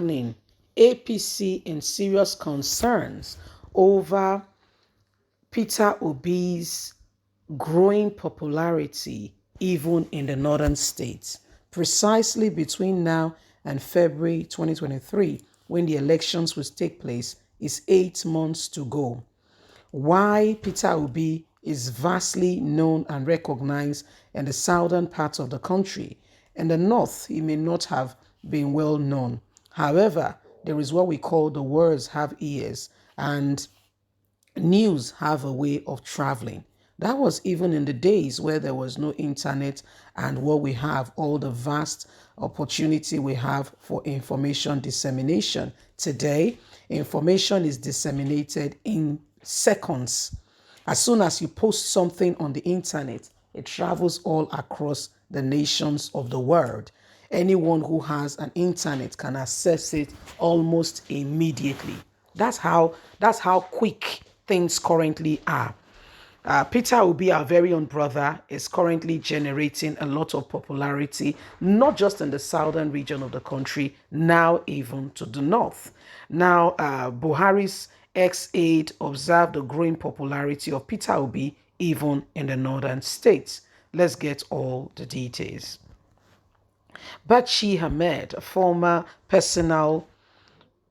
happening? APC in serious concerns over Peter Obi's growing popularity even in the northern states. Precisely between now and February 2023, when the elections will take place, is 8 months to go. Why Peter Obi is vastly known and recognized in the southern parts of the country. In the north, he may not have been well known. However, there is what we call the words have ears, and news have a way of traveling. That was even in the days where there was no internet and what we have, all the vast opportunity we have for information dissemination. Today, information is disseminated in seconds. As soon as you post something on the internet, it travels all across the nations of the world. Anyone who has an internet can access it almost immediately. That's how quick things currently are. Peter Obi, our very own brother, is currently generating a lot of popularity, not just in the southern region of the country, now even to the north. Now, Buhari'S Ex-Aide observed the growing popularity of Peter Obi even in the northern states. Let's get all the details. Bachi Ahmed, a former personal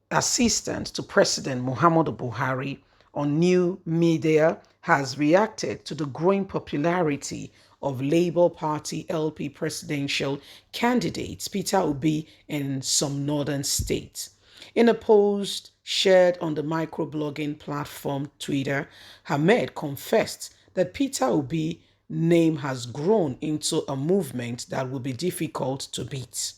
assistant to President Muhammadu Buhari, on new media has reacted to the growing popularity of Labour Party LP presidential candidate Peter Obi in some northern states. In a post shared on the microblogging platform Twitter, Ahmed confessed that Peter Obi's name has grown into a movement that will be difficult to beat.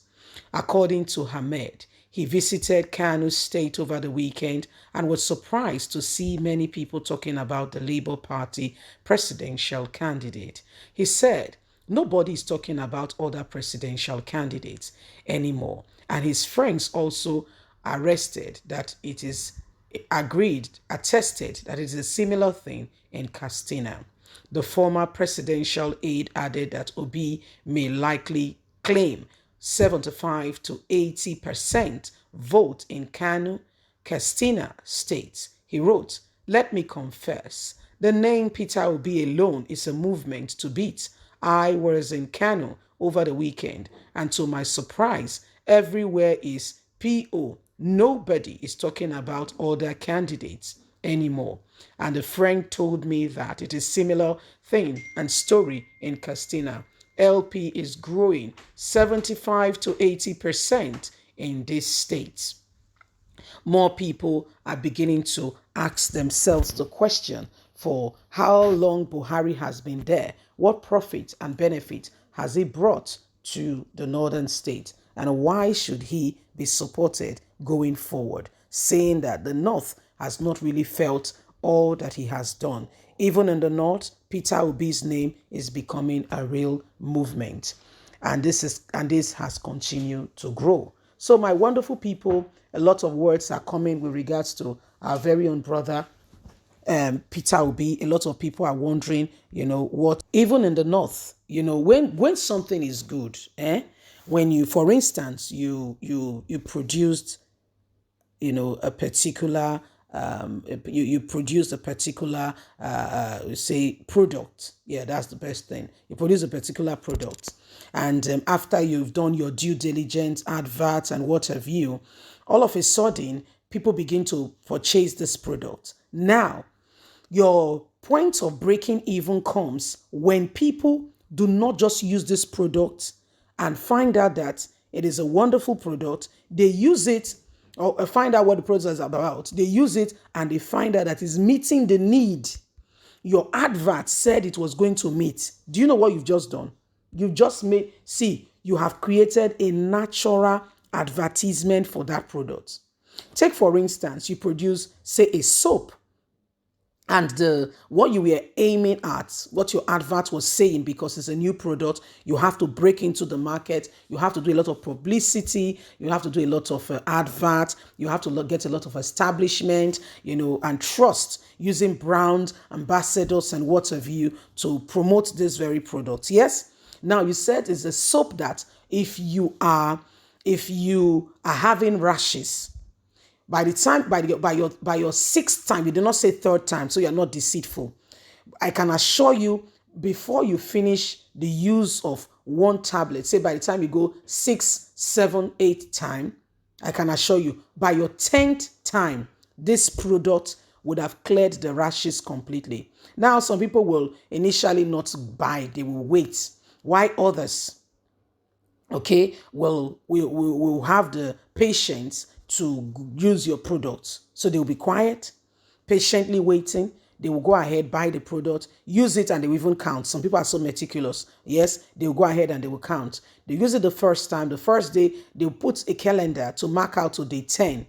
According to Ahmed, he visited Kano State over the weekend and was surprised to see many people talking about the Labour Party presidential candidate. He said, nobody is talking about other presidential candidates anymore. And his friends also attested that it is a similar thing in Castina. The former presidential aide added that Obi may likely claim 75 to 80% vote in Kano, Castina states. He wrote, "Let me confess, the name Peter Obi alone is a movement to beat. I was in Kano over the weekend, and to my surprise, everywhere is PO. Nobody is talking about other candidates anymore." And a friend told me that it is similar thing and story in Castina. LP is growing 75 to 80% in these states. More people are beginning to ask themselves the question for how long Buhari has been there, what profit and benefit has he brought to the northern state, and why should he be supported going forward, saying that the north has not really felt all that he has done. Even in the north, Peter Obi's name is becoming a real movement. And this has continued to grow. So my wonderful people, a lot of words are coming with regards to our very own brother, Peter Obi. A lot of people are wondering, what, even in the north, when something is good, when you, for instance, you produced, a particular you produce a particular say product. Yeah, that's the best thing. You produce a particular product, and after you've done your due diligence, adverts and what have you, all of a sudden people begin to purchase this product. Now your point of breaking even comes when people do not just use this product and find out that it is a wonderful product. They use it or find out what the product is about. They use it and they find out that it's meeting the need your advert said it was going to meet. Do you know what you've just done? You've just you have created a natural advertisement for that product. Take, for instance, you produce, say, a soap, and what you were aiming at, what your advert was saying, because it's a new product, you have to break into the market, you have to do a lot of publicity, you have to do a lot of advert, you have to get a lot of establishment, and trust, using brand ambassadors and what have you to promote this very product. Yes? Now you said it's a soap that if you are If you are having rashes, by the time by your sixth time, you did not say third time, so you're not deceitful. I can assure you, before you finish the use of one tablet, say by the time you go 6, 7, 8 time, I can assure you by your 10th time, this product would have cleared the rashes completely. Now, some people will initially not buy, they will wait. Why others, okay, will have the patience to use your product. So they'll be quiet, patiently waiting. They will go ahead, buy the product, use it, and they will even count. Some people are so meticulous. Yes, they will go ahead and they will count. They use it the first time. The first day, they'll put a calendar to mark out to day 10.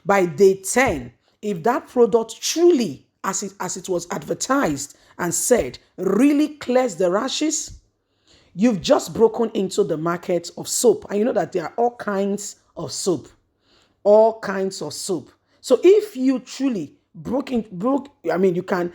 By day 10, if that product truly, as it was advertised and said, really clears the rashes, you've just broken into the market of soap. And you know that there are all kinds of soap. All kinds of soap. So if you truly you can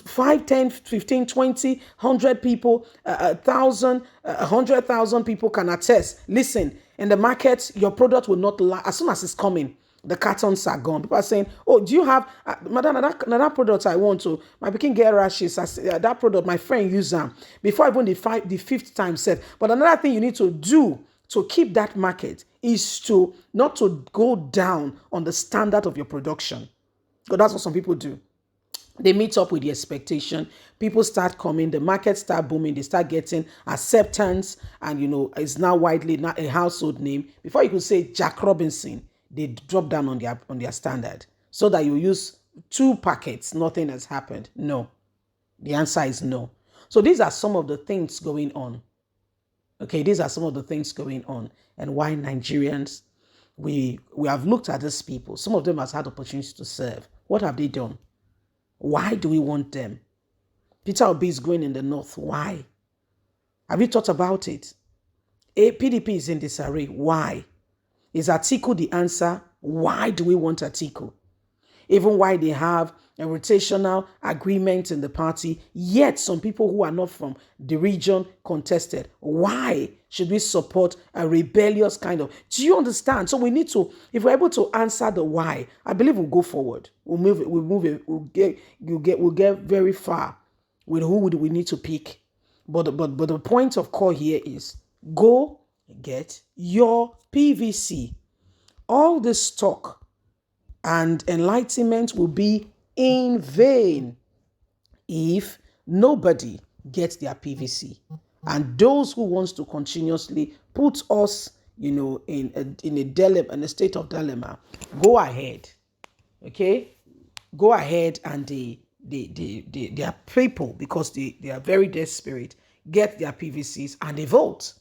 5, 10, 15, 20, 100 people, 1,000, 100,000 people can attest. Listen, in the market, your product will not last. As soon as it's coming, the cartons are gone. People are saying, oh, do you have, madam, that product I want to, my pikin get rashes. That product, my friend use them. Before even the fifth time said. But another thing you need to do to keep that market is to not to go down on the standard of your production. Because that's what some people do. They meet up with the expectation. People start coming. The market start booming. They start getting acceptance. And, it's now widely not a household name. Before you could say Jack Robinson, they drop down on their standard. So that you use 2 packets, nothing has happened. No. The answer is no. So these are some of the things going on. Okay, these are some of the things going on. And why Nigerians, we have looked at these people. Some of them has had opportunities to serve. What have they done? Why do we want them? Peter Obi is going in the north. Why? Have you thought about it? PDP is in disarray. Why? Is Atiku the answer? Why do we want Atiku? Even why they have a rotational agreement in the party, yet some people who are not from the region contested. Why should we support a rebellious kind of? Do you understand? So we need to, if we're able to answer the why, I believe we'll go forward. We'll get very far with who would we need to pick. But the point of call here is go get your PVC. All this talk and enlightenment will be in vain if nobody gets their PVC. And those who wants to continuously put us, in a dilemma, in a state of dilemma, go ahead, okay? Go ahead and they are people, because they are very desperate, get their PVCs and they vote.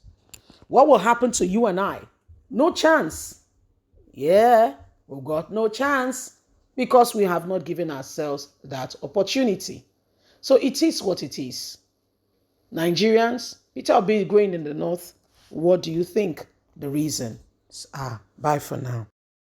What will happen to you and I? No chance. Yeah, we've got no chance because we have not given ourselves that opportunity. So it is what it is. Nigerians, Peter Obi going in the north. What do you think the reasons are? Bye for now.